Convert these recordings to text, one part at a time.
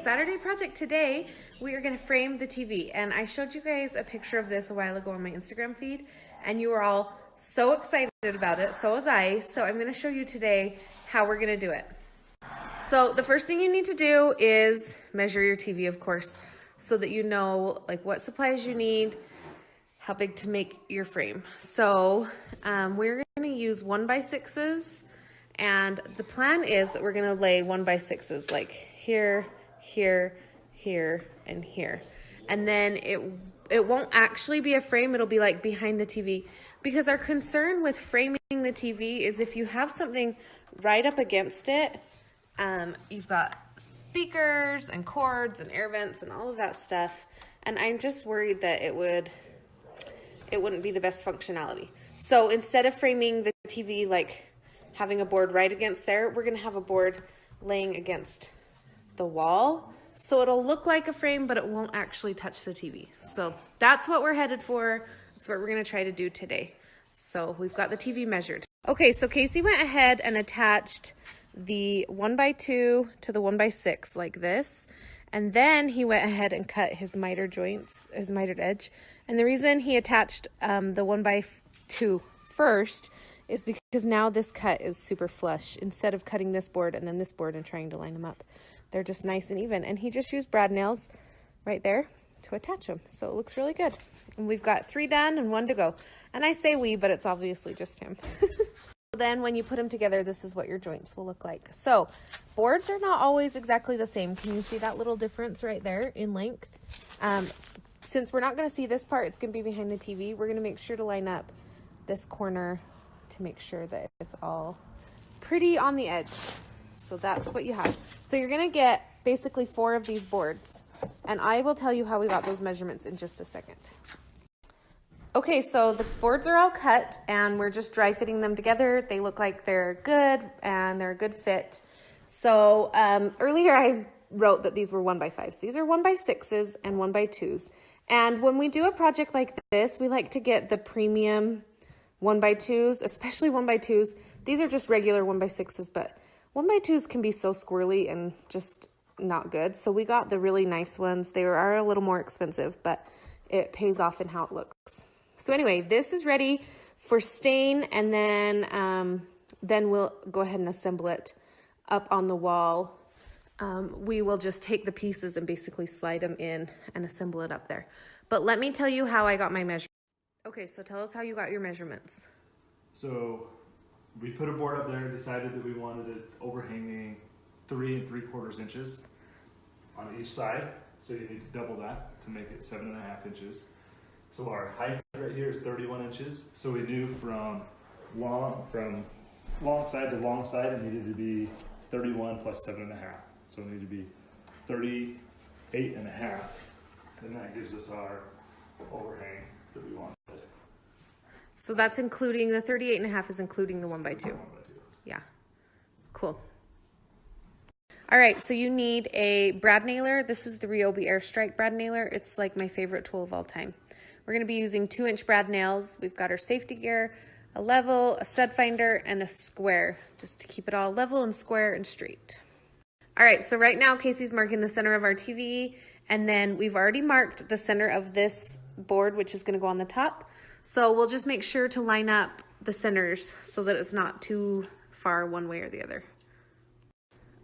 Saturday project today, we are going to frame the TV. And I showed you guys a picture of this a while ago on my Instagram feed, and you were all so excited about it. So was I. So I'm going to show you today how we're going to do it. So the first thing you need to do is measure your TV, of course, so that you know like what supplies you need, how big to make your frame. So we're going to use 1x6s, and the plan is that we're going to lay 1x6s like here, here, here, and here. And then it won't actually be a frame, it'll be like behind the TV, because our concern with framing the TV is if you have something right up against it, you've got speakers and cords and air vents and all of that stuff, and I'm just worried that it wouldn't be the best functionality. So instead of framing the TV like having a board right against there, we're gonna have a board laying against the wall, so it'll look like a frame, but it won't actually touch the TV. So that's what we're headed for. That's what we're gonna try to do today. So we've got the TV measured. Okay, so Casey went ahead and attached the 1x2 to the 1x6 like this, and then he went ahead and cut his miter joints, his mitered edge. And the reason he attached the 1x2 first is because now this cut is super flush. Instead of cutting this board and then this board and trying to line them up, they're just nice and even. And he just used brad nails right there to attach them, so it looks really good. And we've got 3 done and 1 to go. And I say we, but it's obviously just him. Then when you put them together, this is what your joints will look like. So boards are not always exactly the same. Can you see that little difference right there in length? Since we're not going to see this part, it's going to be behind the TV. We're going to make sure to line up this corner to make sure that it's all pretty on the edge. So that's what you have. So you're going to get basically 4 of these boards, and I will tell you how we got those measurements in just a second. Okay, so the boards are all cut and we're just dry fitting them together. They look like they're good and they're a good fit. So earlier I wrote that these were 1x5s. These are 1x6s and 1x2s. And when we do a project like this, we like to get the premium 1x2s, especially 1x2s. These are just regular 1x6s, but 1x2s can be so squirrely and just not good. So we got the really nice ones. They are a little more expensive, but it pays off in how it looks. So anyway, this is ready for stain, and then we'll go ahead and assemble it up on the wall. We will just take the pieces and basically slide them in and assemble it up there. But let me tell you how I got my measurements. Okay, so tell us how you got your measurements. So we put a board up there and decided that we wanted it overhanging 3 3/4 inches on each side. So you need to double that to make it 7.5 inches. So our height right here is 31 inches. So we knew from long side to long side, it needed to be 31 plus 7.5. So it needed to be 38.5. And that gives us our overhang that we wanted. So that's including the 38.5 is including the 1x2. Yeah, cool. All right, so you need a brad nailer. This is the Ryobi Airstrike brad nailer. It's like my favorite tool of all time. We're gonna be using 2-inch brad nails. We've got our safety gear, a level, a stud finder, and a square, just to keep it all level and square and straight. All right, so right now Casey's marking the center of our TV, and then we've already marked the center of this board, which is gonna go on the top. So we'll just make sure to line up the centers so that it's not too far one way or the other.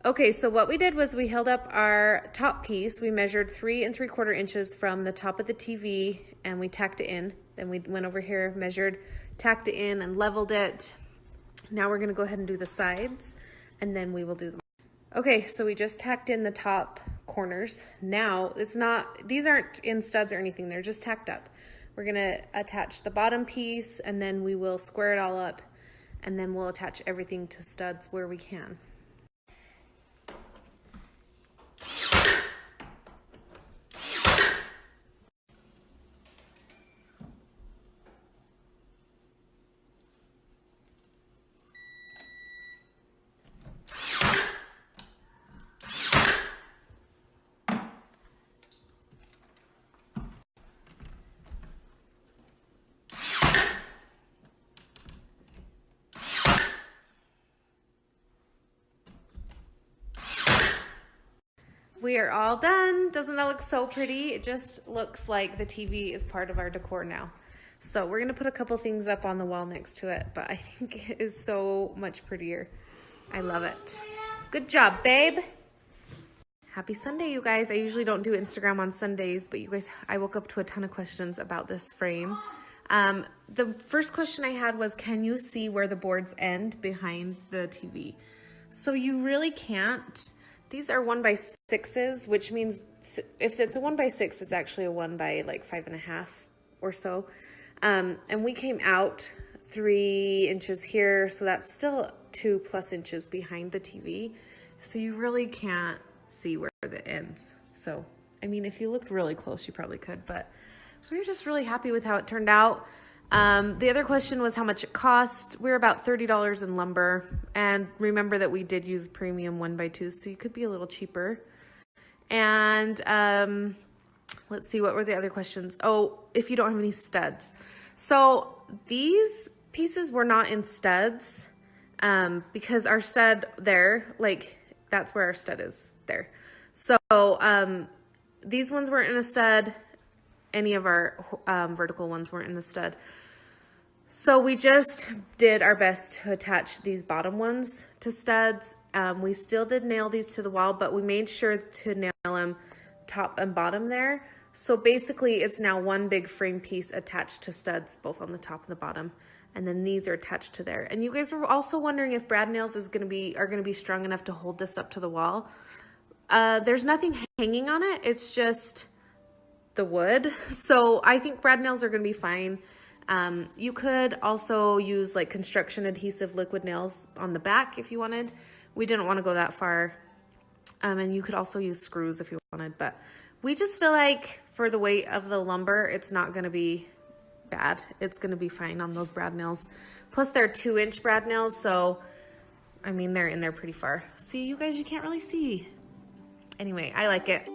Okay, so what we did was we held up our top piece. We measured 3 3/4 inches from the top of the TV and we tacked it in. Then we went over here, measured, tacked it in and leveled it. Now we're gonna go ahead and do the sides, and then we will do them. Okay, so we just tacked in the top corners. Now these aren't in studs or anything, they're just tacked up. We're gonna attach the bottom piece, and then we will square it all up, and then we'll attach everything to studs where we can. We are all done. Doesn't that look so pretty? It just looks like the TV is part of our decor now. So we're gonna put a couple things up on the wall next to it, but I think it is so much prettier. I love it. Good job, babe. Happy Sunday, you guys. I usually don't do Instagram on Sundays, but you guys, I woke up to a ton of questions about this frame. The first question I had was, can you see where the boards end behind the TV? So you really can't. These are 1x6s, which means if it's a 1x6, it's actually a 1 by like 5.5 or so. And we came out 3 inches here, so that's still 2+ inches behind the TV. So you really can't see where it ends. So, I mean, if you looked really close, you probably could, but we're just really happy with how it turned out. The other question was how much it cost. We're about $30 in lumber, and remember that we did use premium 1x2, so you could be a little cheaper. And let's see, what were the other questions? Oh, if you don't have any studs. So these pieces were not in studs because our stud there, like that's where our stud is there. So these ones weren't in a stud. Any of our vertical ones weren't in the stud. So we just did our best to attach these bottom ones to studs. We still did nail these to the wall, but we made sure to nail them top and bottom there. So basically it's now one big frame piece attached to studs, both on the top and the bottom. And then these are attached to there. And you guys were also wondering if brad nails are gonna be strong enough to hold this up to the wall. There's nothing hanging on it. It's just the wood. So I think brad nails are gonna be fine. You could also use like construction adhesive liquid nails on the back if you wanted. We didn't want to go that far. And you could also use screws if you wanted, but we just feel like for the weight of the lumber, it's not going to be bad. It's going to be fine on those brad nails. Plus they're 2-inch brad nails. So, I mean, they're in there pretty far. See, you guys, you can't really see. Anyway, I like it.